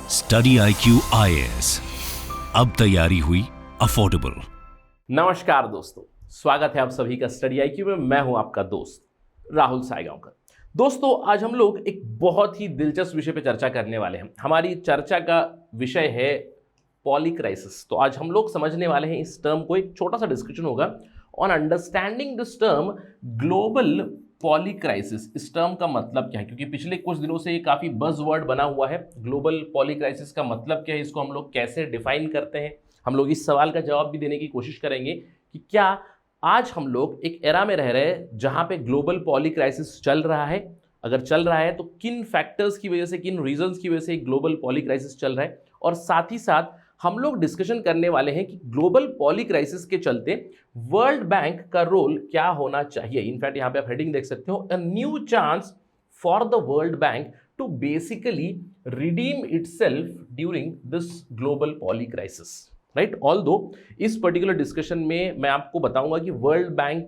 Study IQ IAS, अब तैयारी हुई अफोर्डेबल। नमस्कार दोस्तों, स्वागत है आप सभी का स्टडी IQ में। मैं हूं आपका दोस्त राहुल सायगांवकर। दोस्तों, आज हम लोग एक बहुत ही दिलचस्प विषय पे चर्चा करने वाले हैं। हमारी चर्चा का विषय है पॉली क्राइसिस। तो आज हम लोग समझने वाले हैं इस टर्म को। एक छोटा सा डिस्कशन होगा on understanding this term global poly crisis. इस टर्म का मतलब क्या है, क्योंकि पिछले कुछ दिनों से ये काफी बज़ वर्ड बना हुआ है। ग्लोबल पॉली क्राइसिस का मतलब क्या है, इसको हम लोग कैसे डिफाइन करते हैं। हम लोग इस सवाल का जवाब भी देने की कोशिश करेंगे कि क्या आज हम लोग एक एरा में रह रहे हैं जहां पे ग्लोबल पॉली क्राइसिस चल रहा है। अगर चल रहा है तो किन फैक्टर्स की वजह से, किन रीजंस की वजह से ग्लोबल पॉली क्राइसिस चल रहा है। और साथ ही साथ हम लोग डिस्कशन करने वाले हैं कि ग्लोबल पॉली क्राइसिस के चलते वर्ल्ड बैंक का रोल क्या होना चाहिए। इनफैक्ट यहां पे आप हेडिंग देख सकते हो, a new chance for the world bank to basically redeem itself during this global poly crisis, right. Although इस पर्टिकुलर डिस्कशन में मैं आपको बताऊंगा कि वर्ल्ड बैंक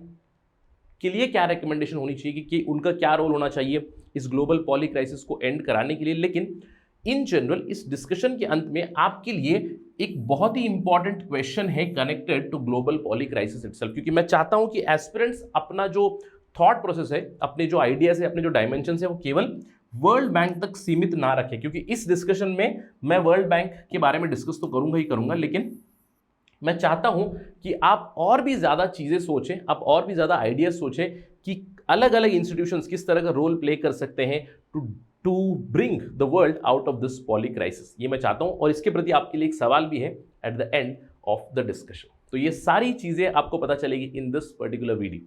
के लिए क्या रिकमेंडेशन होनी चाहिए, कि उनका क्या रोल होना चाहिए इस ग्लोबल पॉली क्राइसिस को एंड कराने के लिए। लेकिन इन जनरल इस डिस्कशन के अंत में आपके लिए एक बहुत ही इंपॉर्टेंट क्वेश्चन है connected to global poly crisis itself, क्योंकि मैं चाहता हूं कि एस्पिरेंट्स अपना जो थॉट प्रोसेस है, अपने जो आइडियाज है, अपने जो डायमेंशन है, वो केवल वर्ल्ड बैंक तक सीमित ना रखें। क्योंकि इस डिस्कशन में मैं वर्ल्ड बैंक के बारे में डिस्कस तो करूंगा ही करूंगा, लेकिन मैं चाहता हूं कि आप और भी ज्यादा चीजें सोचें, आप और भी ज्यादा आइडियाज सोचें कि अलग अलग इंस्टीट्यूशंस किस तरह का रोल प्ले कर सकते हैं to bring the world out of this poly crisis. ये मैं चाहता हूं, और इसके प्रति आपके लिए एक सवाल भी है at the end of the discussion. तो ये सारी चीजें आपको पता चलेगी in this particular video.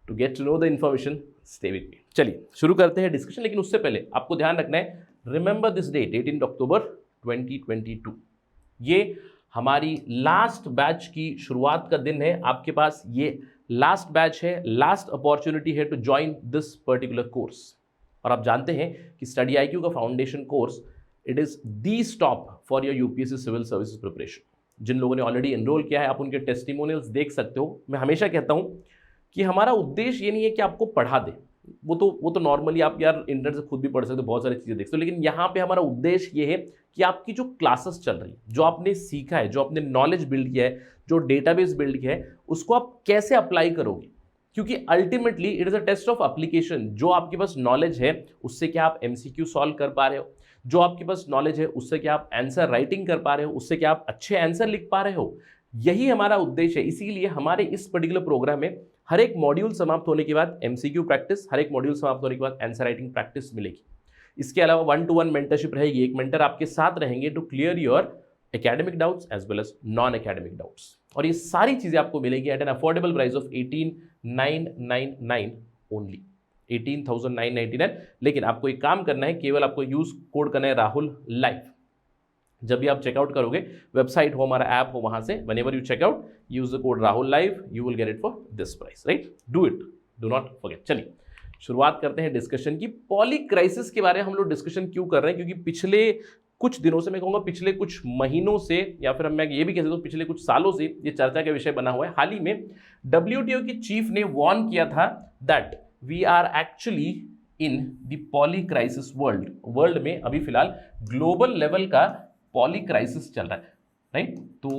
To get to know the information, stay with me. चलिए शुरू करते हैं डिस्कशन, लेकिन उससे पहले आपको ध्यान रखना है, रिमेंबर दिस डेट 18 अक्टूबर 2022। ये हमारी लास्ट बैच की शुरुआत का दिन है। आपके पास ये लास्ट बैच है, लास्ट अपॉर्चुनिटी है to join this particular course. और आप जानते हैं कि स्टडी IQ का foundation course, it is the stop for your UPSC civil services preparation. जिन लोगों ने ऑलरेडी एनरोल किया है, आप उनके टेस्टिमोनियल्स देख सकते हो। मैं हमेशा कहता हूं कि हमारा उद्देश्य ये नहीं है कि आपको पढ़ा दे, वो तो नॉर्मली आप यार इंटरनेट से खुद भी पढ़ सकते हो, बहुत सारी चीज़ें देख सकते हो। लेकिन यहाँ पे हमारा उद्देश्य ये है कि आपकी जो क्लासेस चल रही है, जो आपने सीखा है, जो आपने नॉलेज बिल्ड किया है, जो डेटाबेस बिल्ड किया है, उसको आप कैसे अप्लाई करोगे। क्योंकि ultimately it is a test of application. जो आपके पास नॉलेज है उससे क्या आप MCQ सॉल्व कर पा रहे हो, जो आपके पास नॉलेज है उससे क्या आप आंसर राइटिंग कर पा रहे हो, उससे क्या आप अच्छे आंसर लिख पा रहे हो। यही हमारा उद्देश्य है। इसीलिए हमारे इस पर्टिकुलर प्रोग्राम में हर एक मॉड्यूल समाप्त होने के बाद MCQ प्रैक्टिस, हर एक मॉड्यूल समाप्त होने के बाद आंसर राइटिंग प्रैक्टिस मिलेगी। इसके अलावा 1-to-1 मेंटरशिप रहेगी। एक मेंटर आपके साथ रहेंगे to clear your academic doubts as well as non academic doubts. और ये सारी चीजें आपको मिलेगी at an affordable price of 18,999 only, 18,999। लेकिन आपको एक काम करना है, केवल आपको यूज कोड करना है राहुल लाइव। जब भी आप चेकआउट करोगे, वेबसाइट हो, हमारा ऐप हो, वहां से whenever you checkout, use the code Rahul live, you will get it for this price, right. Do it, do not forget. चलिए शुरुआत करते हैं डिस्कशन की। पॉली क्राइसिस के बारे में हम लोग डिस्कशन क्यों कर रहे हैं, क्योंकि पिछले कुछ दिनों से, मैं कहूँगा पिछले कुछ महीनों से, या फिर मैं ये भी कह सकता हूँ पिछले कुछ सालों से ये चर्चा का विषय बना हुआ है। हाल ही में WTO की चीफ ने वार्न किया था that we are actually in the poly crisis world में अभी फिलहाल ग्लोबल लेवल का पॉली क्राइसिस चल रहा है, राइट। तो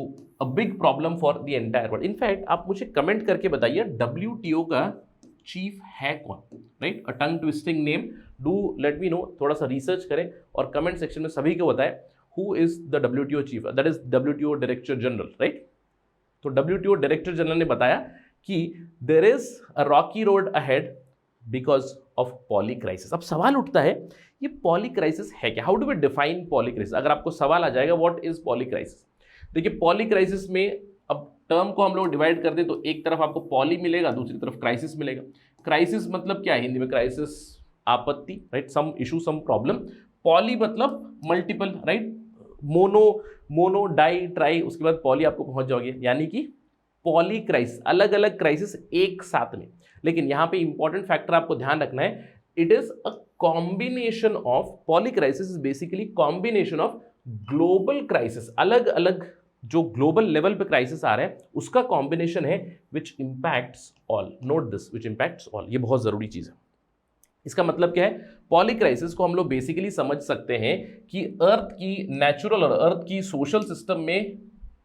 a big problem for the entire world. In fact आप मुझे कमेंट करके बताइए, WTO का चीफ है कौन, right. A tongue twisting name, do let me no. थोड़ा सा रिसर्च करें और कमेंट सेक्शन में सभी को बताएं who is the WTO chief, that is WTO director general, right. तो WTO डायरेक्टर जनरल ने बताया कि there is a rocky road ahead because of poly crisis. अब सवाल उठता है, ये पॉली क्राइसिस है क्या, how do we define poly crisis. अगर आपको सवाल आ जाएगा व्हाट इज पॉली क्राइसिस, देखिए पॉली क्राइसिस में अब टर्म को हम लोग डिवाइड कर दें तो एक तरफ आपको पॉली मिलेगा, दूसरी तरफ क्राइसिस मिलेगा। क्राइसिस मतलब क्या है हिंदी में, क्राइसिस आपत्ति, right, some issue, some problem. Poly मतलब multiple, right, mono di tri, उसके बाद पॉली आपको पहुंच जाओगे, यानी कि पॉली क्राइसिस, अलग अलग क्राइसिस एक साथ में। लेकिन यहां पे इंपॉर्टेंट फैक्टर आपको ध्यान रखना है, it is a combination of, poly crisis is basically combination of global crisis, अलग अलग जो ग्लोबल लेवल पे क्राइसिस आ रहे हैं उसका कॉम्बिनेशन है, which impacts all. Note this, which impacts all, ये बहुत जरूरी चीज है। इसका मतलब क्या है? पॉलीक्राइसिस को हम लोग बेसिकली समझ सकते हैं कि अर्थ की नेचुरल और अर्थ की सोशल सिस्टम में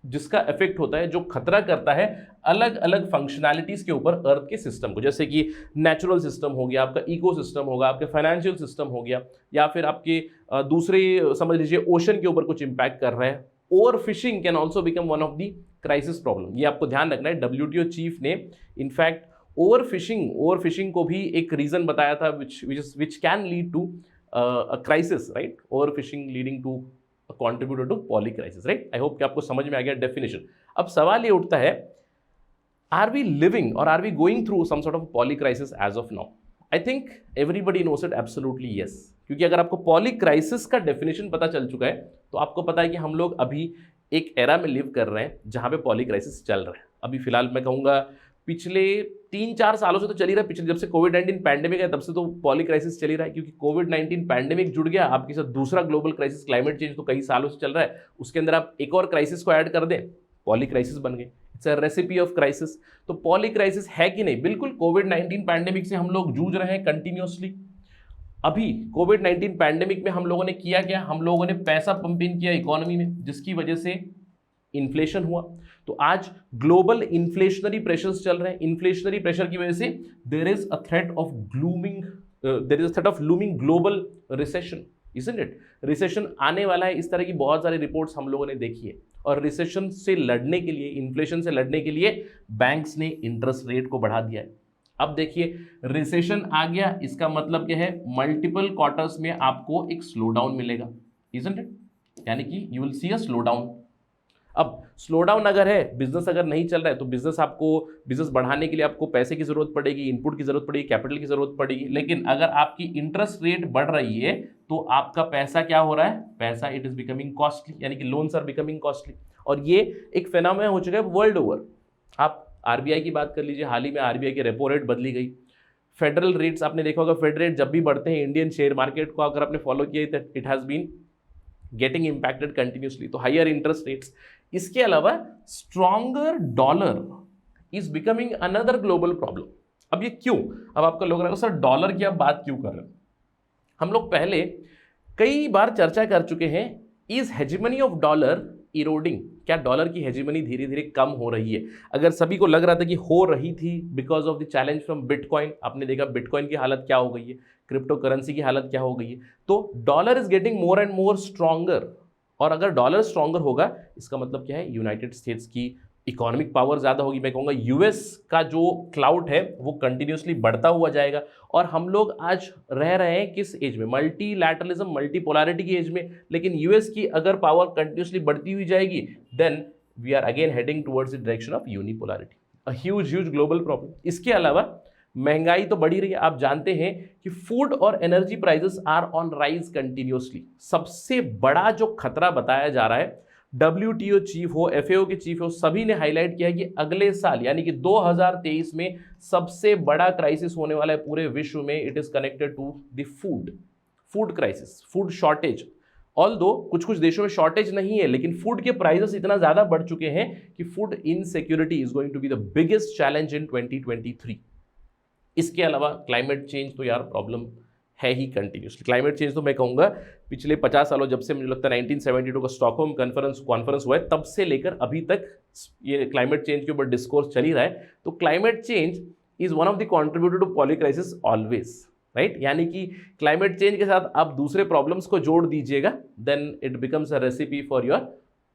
जिसका इफेक्ट होता है, जो खतरा करता है अलग अलग फंक्शनैलिटीज के ऊपर अर्थ के सिस्टम को, जैसे कि नेचुरल सिस्टम हो गया, आपका इकोसिस्टम होगा, आपके फाइनेंशियल सिस्टम हो गया, या फिर आपके दूसरे समझ लीजिए ओशन के ऊपर कुछ इंपैक्ट कर रहा है। Over fishing can also become one of the crisis problem. ये आपको ध्यान रखना है। WTO चीफ ने इनफैक्ट ओवर फिशिंग को भी एक रीजन बताया था which can lead to a crisis, right? Over fishing leading to contributor to polycrisis, right? I hope कि आपको समझ में आ गया डेफिनेशन। अब सवाल ये उठता है, आर वी लिविंग और are we going through some sort of polycrisis age of now? I think everybody knows it absolutely yes, क्योंकि अगर आपको पॉलीक्राइसिस का डेफिनेशन पता चल चुका है तो आपको पता है कि हम लोग अभी एक एरा में लिव कर रहे हैं जहां पे पॉलीक्राइसिस चल रहा है। अभी फिलहाल मैं कहूंगा पिछले 3-4 सालों से तो चल ही रहा है। पिछले जब से कोविड-19 पैंडेमिक है तब से तो पॉलीक्राइसिस चल ही रहा है, क्योंकि कोविड-19 पैंडेमिक जुड़ गया आपके साथ, दूसरा ग्लोबल क्राइसिस क्लाइमेट चेंज तो कई सालों से चल रहा है, उसके अंदर आप एक और क्राइसिस को ऐड कर दें, पॉलीक्राइसिस बन गए। It's a recipe of crisis. तो पॉलीक्राइसिस है कि नहीं? बिल्कुल। कोविड-19 पैंडेमिक से हम लोग जूझ रहे हैं कंटिन्यूअसली। अभी कोविड-19 पैंडेमिक में हम लोगों ने किया क्या? हम लोगों ने पैसा पंप इन किया इकोनॉमी में, जिसकी वजह से इन्फ्लेशन हुआ। तो आज ग्लोबल इन्फ्लेशनरी प्रेशर्स चल रहे हैं। इन्फ्लेशनरी प्रेशर की वजह से there is a threat of looming global recession, isn't it? Recession आने वाला है, इस तरह की बहुत सारी रिपोर्ट्स हम लोगों ने देखी है। और रिसेशन से लड़ने के लिए, इन्फ्लेशन से लड़ने के लिए बैंक्स ने इंटरेस्ट रेट को बढ़ा दिया है। अब देखिए, रिसेशन आ गया, इसका मतलब क्या है? मल्टीपल क्वार्टर्स में आपको एक स्लो डाउन मिलेगा, इजंट इट? यानी कि you will see a slow down. अब स्लो डाउन अगर है, बिजनेस अगर नहीं चल रहा है, तो बिजनेस बढ़ाने के लिए आपको पैसे की जरूरत पड़ेगी, इनपुट की जरूरत पड़ेगी, कैपिटल की जरूरत पड़ेगी। लेकिन अगर आपकी इंटरेस्ट रेट बढ़ रही है तो आपका पैसा क्या हो रहा है? पैसा इट इज बिकमिंग कॉस्टली, यानी कि लोन्स आर बिकमिंग कॉस्टली। और ये एक फेनोमेनन हो चुका है वर्ल्ड ओवर। आप आरबीआई की बात कर लीजिए, हाल ही में आरबीआई की रेपो रेट बदली गई। फेडरल रेट्स आपने देखा होगा, फेड रेट जब भी बढ़ते हैं इंडियन शेयर मार्केट को अगर आपने फॉलो किया, it has been getting impacted continuously. तो हायर इंटरेस्ट रेट्स, इसके अलावा stronger dollar is becoming another global problem. अब ये क्यों? अब आपका लोग रहेगा, सर डॉलर की आप बात क्यों कर रहे हैं? हम लोग पहले कई बार चर्चा कर चुके हैं, is hegemony of dollar eroding? क्या डॉलर की हेजिमनी धीरे धीरे कम हो रही है? अगर सभी को लग रहा था कि हो रही थी because of the challenge from bitcoin, आपने देखा बिटकॉइन की हालत क्या हो गई है, क्रिप्टो करेंसी की हालत क्या हो गई है। तो dollar is getting more and more stronger. और अगर डॉलर स्ट्रॉन्गर होगा, इसका मतलब क्या है? यूनाइटेड स्टेट्स की इकोनॉमिक पावर ज़्यादा होगी। मैं कहूँगा यूएस का जो क्लाउड है वो कंटिन्यूसली बढ़ता हुआ जाएगा। और हम लोग आज रह रहे हैं किस एज में? मल्टीलैटरलिज्म, मल्टीपोलैरिटी की एज में। लेकिन यूएस की अगर पावर कंटिन्यूसली बढ़ती हुई जाएगी, then we are again heading towards the direction of unipolarity, a huge global problem. इसके अलावा महंगाई तो बढ़ी रही है। आप जानते हैं कि फूड और energy prices are on rise continuously. सबसे बड़ा जो खतरा बताया जा रहा है, WTO चीफ हो, FAO के चीफ हो, सभी ने हाईलाइट किया है कि अगले साल यानी कि 2023 में सबसे बड़ा क्राइसिस होने वाला है पूरे विश्व में। It is connected to the food crisis, food shortage. Although कुछ देशों में शॉर्टेज नहीं है, लेकिन फूड के प्राइसेस इतना ज्यादा बढ़ चुके हैं कि food insecurity is going to be the biggest challenge in 2023। इसके अलावा क्लाइमेट चेंज तो यार प्रॉब्लम है ही कंटिन्यूसली। क्लाइमेट चेंज तो मैं कहूँगा पिछले 50 सालों, जब से मुझे लगता है 1972 का स्टॉकहोम कॉन्फ्रेंस हुआ है, तब से लेकर अभी तक ये क्लाइमेट चेंज के ऊपर डिस्कोर्स चल ही रहा है। तो climate change is one of the contributor to polycrisis always, right? यानी कि क्लाइमेट चेंज के साथ आप दूसरे प्रॉब्लम्स को जोड़ दीजिएगा, then it becomes a recipe for your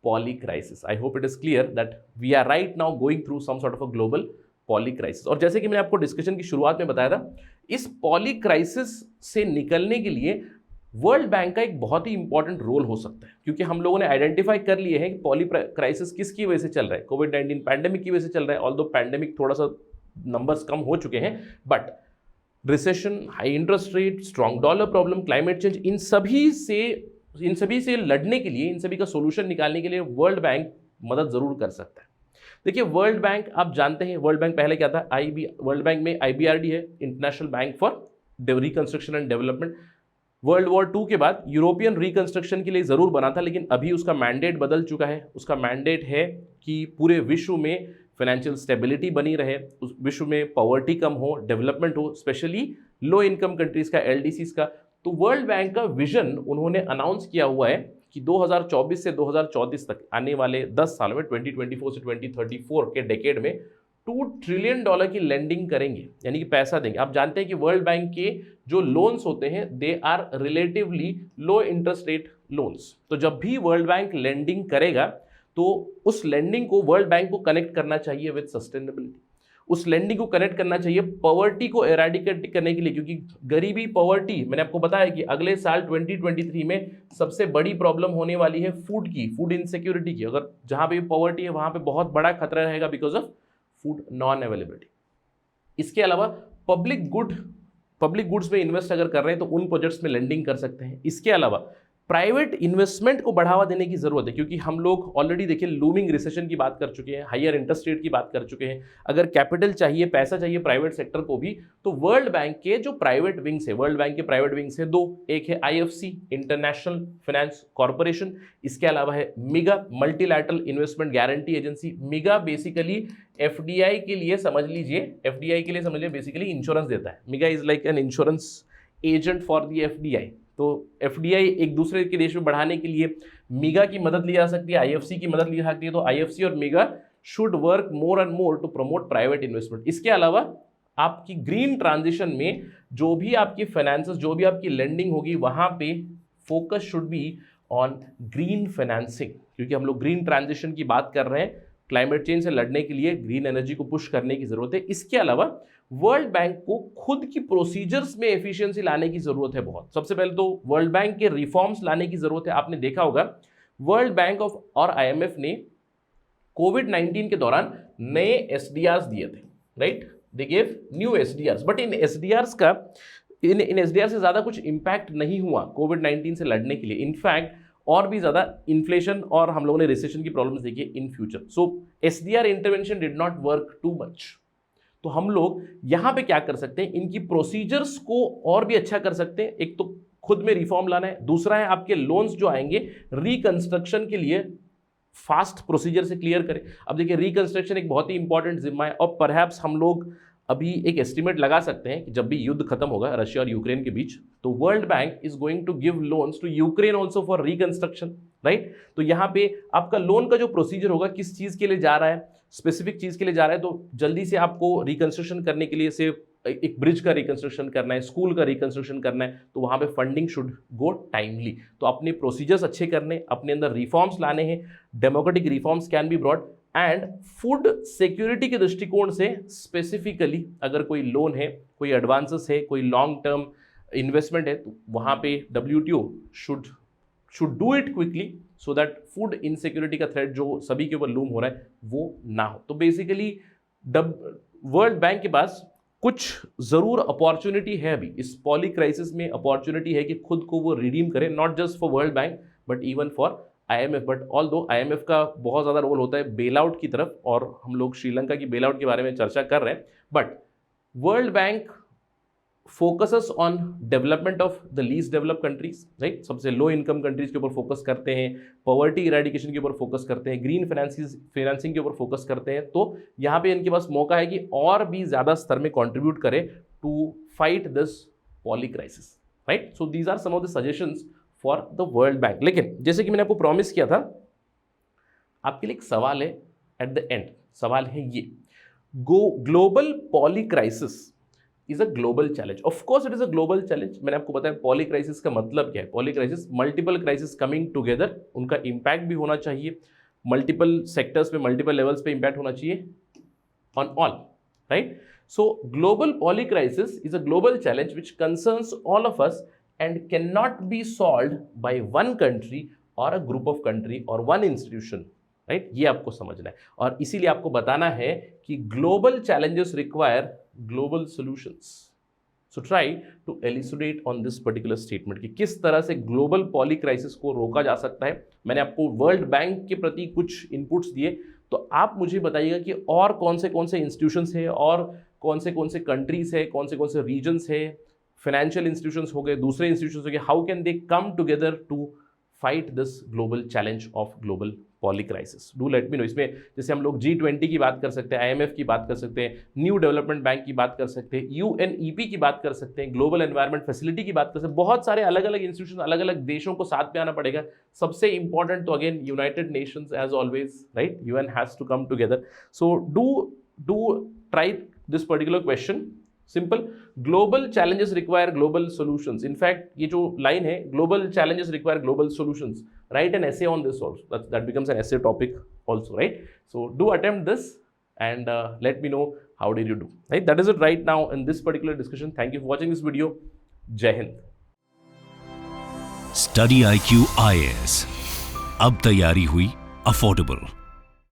polycrisis. I hope it is clear that we are right now going through some sort of a global poly crisis. और जैसे कि मैंने आपको डिस्कशन की शुरुआत में बताया था, इस पॉली क्राइसिस से निकलने के लिए वर्ल्ड बैंक का एक बहुत ही इंपॉर्टेंट रोल हो सकता है, क्योंकि हम लोगों ने आइडेंटिफाई कर लिए हैं कि पॉली क्राइसिस किसकी वजह से चल रहा है। कोविड-19 पैंडेमिक की वजह से चल रहा है, ऑल्दो पैंडेमिक थोड़ा सा नंबर्स कम हो चुके हैं, but recession, high interest rate, strong dollar problem, climate change, इन सभी से लड़ने के लिए, इन सभी का सोल्यूशन निकालने के लिए वर्ल्ड बैंक मदद जरूर कर सकता है। देखिए, वर्ल्ड बैंक आप जानते हैं, वर्ल्ड बैंक पहले क्या था? वर्ल्ड बैंक में IBRD है, international bank for reconstruction and development. World war 2 के बाद यूरोपियन रिकंस्ट्रक्शन के लिए जरूर बना था, लेकिन अभी उसका मैंडेट बदल चुका है। उसका मैंडेट है कि पूरे विश्व में फाइनेंशियल स्टेबिलिटी बनी रहे, उस विश्व में पॉवर्टी कम हो, डेवलपमेंट हो, स्पेशली लो इनकम कंट्रीज का, एलडीसीज का। तो वर्ल्ड बैंक का विजन उन्होंने अनाउंस किया हुआ है कि 2024 से 2034 तक आने वाले 10 साल में 2024 से 2034 के डेकेड में $2 ट्रिलियन की लेंडिंग करेंगे, यानी कि पैसा देंगे। आप जानते हैं कि वर्ल्ड बैंक के जो लोन्स होते हैं they are relatively low interest rate loans. तो जब भी वर्ल्ड बैंक लेंडिंग करेगा तो उस लेंडिंग को वर्ल्ड बैंक को कनेक्ट करना चाहिए विद सस्टेनेबिलिटी, उस लेंडिंग को कनेक्ट करना चाहिए पॉवर्टी को एराडिकेट करने के लिए, क्योंकि गरीबी, पॉवर्टी, मैंने आपको बताया कि अगले साल 2023 में सबसे बड़ी प्रॉब्लम होने वाली है फूड की, फूड इनसिक्योरिटी की। अगर जहां पे पॉवर्टी है वहां पे बहुत बड़ा खतरा रहेगा because of food non availability. इसके अलावा पब्लिक गुड्स में इन्वेस्ट अगर कर रहे हैं तो उन प्रोजेक्ट्स में लेंडिंग कर सकते हैं। इसके अलावा प्राइवेट इन्वेस्टमेंट को बढ़ावा देने की जरूरत है, क्योंकि हम लोग ऑलरेडी देखिए लूमिंग रिसेशन की बात कर चुके हैं, हायर इंटरेस्ट रेट की बात कर चुके हैं। अगर कैपिटल चाहिए, पैसा चाहिए प्राइवेट सेक्टर को भी, तो वर्ल्ड बैंक के जो प्राइवेट विंग्स है, वर्ल्ड बैंक के प्राइवेट विंग्स है दो, एक है आईएफसी, इंटरनेशनल फाइनेंस कॉर्पोरेशन, इसके अलावा है MIGA, multilateral investment guarantee agency. MIGA basically FDI के लिए समझ लीजिए बेसिकली इंश्योरेंस देता है। MIGA is like an insurance agent for the FDI. तो एफडीआई एक दूसरे के देश में बढ़ाने के लिए मिगा की मदद ली जा सकती है, आईएफसी की मदद ली जा सकती है। तो आईएफसी और MIGA should work more and more to promote private investment. इसके अलावा आपकी ग्रीन ट्रांजिशन में जो भी आपकी फाइनेंसेस, जो भी आपकी लेंडिंग होगी, वहां पे focus should be on green financing, क्योंकि हम लोग ग्रीन ट्रांजिशन की बात कर रहे हैं। क्लाइमेट चेंज से लड़ने के लिए ग्रीन एनर्जी को पुश करने की जरूरत है। इसके अलावा वर्ल्ड बैंक को खुद की प्रोसीजर्स में एफिशिएंसी लाने की जरूरत है बहुत। सबसे पहले तो वर्ल्ड बैंक के रिफॉर्म्स लाने की जरूरत है। आपने देखा होगा वर्ल्ड बैंक और आईएमएफ ने कोविड-19 के दौरान नए एसडीआर्स दिए थे, right? They give new SDRs, but इन एसडीआर्स से ज्यादा कुछ इंपैक्ट नहीं हुआ कोविड-19 से लड़ने के लिए। इनफैक्ट और भी ज्यादा इन्फ्लेशन और हम लोगों ने रिसेशन की प्रॉब्लम्स देखी in future. So SDR intervention did not work too much. तो हम लोग यहां पे क्या कर सकते हैं, इनकी प्रोसीजर्स को और भी अच्छा कर सकते हैं। एक तो खुद में रिफॉर्म लाना है, दूसरा है आपके लोन्स जो आएंगे रिकंस्ट्रक्शन के लिए फास्ट प्रोसीजर से क्लियर करें। अब देखिए रिकंस्ट्रक्शन एक बहुत ही इंपॉर्टेंट जिम्मा है, और परहैप्स हम लोग अभी एक एस्टिमेट लगा सकते हैं कि जब भी युद्ध खत्म होगा रशिया और यूक्रेन के बीच, तो World Bank is going to give loans to Ukraine also for reconstruction, right? तो यहां पे आपका लोन का जो प्रोसीजर होगा, किस चीज के लिए जा रहा है, स्पेसिफिक चीज के लिए जा रहा है, तो जल्दी से आपको रिकंस्ट्रक्शन करने के लिए, से एक ब्रिज का रिकंस्ट्रक्शन करना है, स्कूल का रिकंस्ट्रक्शन करना है, तो वहां पे फंडिंग शुड गो टाइमली। तो अपने प्रोसीजर्स अच्छे करने, अपने अंदर रिफॉर्म्स लाने हैं, democratic reforms can be brought. And food security के दृष्टिकोण से स्पेसिफिकली अगर कोई लोन है, कोई एडवांसेस है, कोई लॉन्ग टर्म इन्वेस्टमेंट है, तो वहां पे WTO should do it quickly so that food insecurity का थ्रेट जो सभी के ऊपर लूम हो रहा है वो ना हो। तो बेसिकली वर्ल्ड बैंक के पास कुछ जरूर अपॉर्चुनिटी है अभी इस पॉली क्राइसिस में, अपॉर्चुनिटी है कि खुद को वो रिडीम करे, not just for world bank but even for IMF। But although IMF का बहुत ज़्यादा रोल होता है बेल आउट की तरफ, और हम लोग श्रीलंका की बेल आउट के बारे में चर्चा कर रहे हैं, but world bank focuses on development of the least developed countries, right? सबसे लो इनकम कंट्रीज के ऊपर फोकस करते हैं, पॉवर्टी इरेडिकेशन के ऊपर फोकस करते हैं, ग्रीन फाइनेंसिंग के ऊपर फोकस करते हैं। तो यहाँ पे इनके पास मौका है कि और भी ज़्यादा स्तर में कॉन्ट्रीब्यूट करे to fight this poly crisis, right? So these are some of the suggestions for the world Bank. लेकिन जैसे कि मैंने आपको प्रॉमिस किया था, आपके लिए एक सवाल है एट द एंड। सवाल है ये, global poly crisis is a global challenge. Of course it is a global challenge. मैंने आपको बताया पॉली क्राइसिस का मतलब क्या है। Poly crisis multiple crisis coming together, उनका इंपैक्ट भी होना चाहिए, मल्टीपल सेक्टर्स पे, मल्टीपल लेवल्स पे इंपैक्ट होना चाहिए on all, right? So global poly crisis is a global challenge which concerns all of us and cannot be solved by one country or a group of country or one institution, right? ये आपको समझना है, और इसीलिए आपको बताना है कि global challenges require global solutions. So try to elucidate on this particular statement कि किस तरह से global poly crisis को रोका जा सकता है। मैंने आपको वर्ल्ड बैंक के प्रति कुछ इनपुट्स दिए, तो आप मुझे बताइएगा कि और कौन से इंस्टीट्यूशंस है, और कौन से कंट्रीज है, कौन से रीजन्स है, फाइनेंशियल इंस्टीट्यूशंस हो गए, दूसरे इंस्टीट्यूशंस हो गए, how can they come together to fight this global challenge of global poly crisis? Do let me know. इसमें जैसे हम लोग G20 की बात कर सकते हैं, IMF की बात कर सकते हैं, न्यू डेवलपमेंट बैंक की बात कर सकते हैं, UNEP की बात कर सकते हैं, ग्लोबल एनवायरनमेंट फैसिलिटी की बात कर सकते हैं। बहुत सारे अलग अलग इंस्टीट्यूशन, अलग अलग देशों को साथ में आना पड़ेगा। सबसे इंपॉर्टेंट तो again United Nations as always, right? UN has to come together. So do try this particular question. Simple, global challenges require global solutions. In fact ये जो लाइन है, global challenges require global solutions, write an essay on this also. That becomes an essay topic also, right? So do attempt this and let me know how did you do, right? That is it right now in this particular discussion. Thank you for watching this video. Jai Hind. Study IQ IAS, अब तैयारी हुई affordable.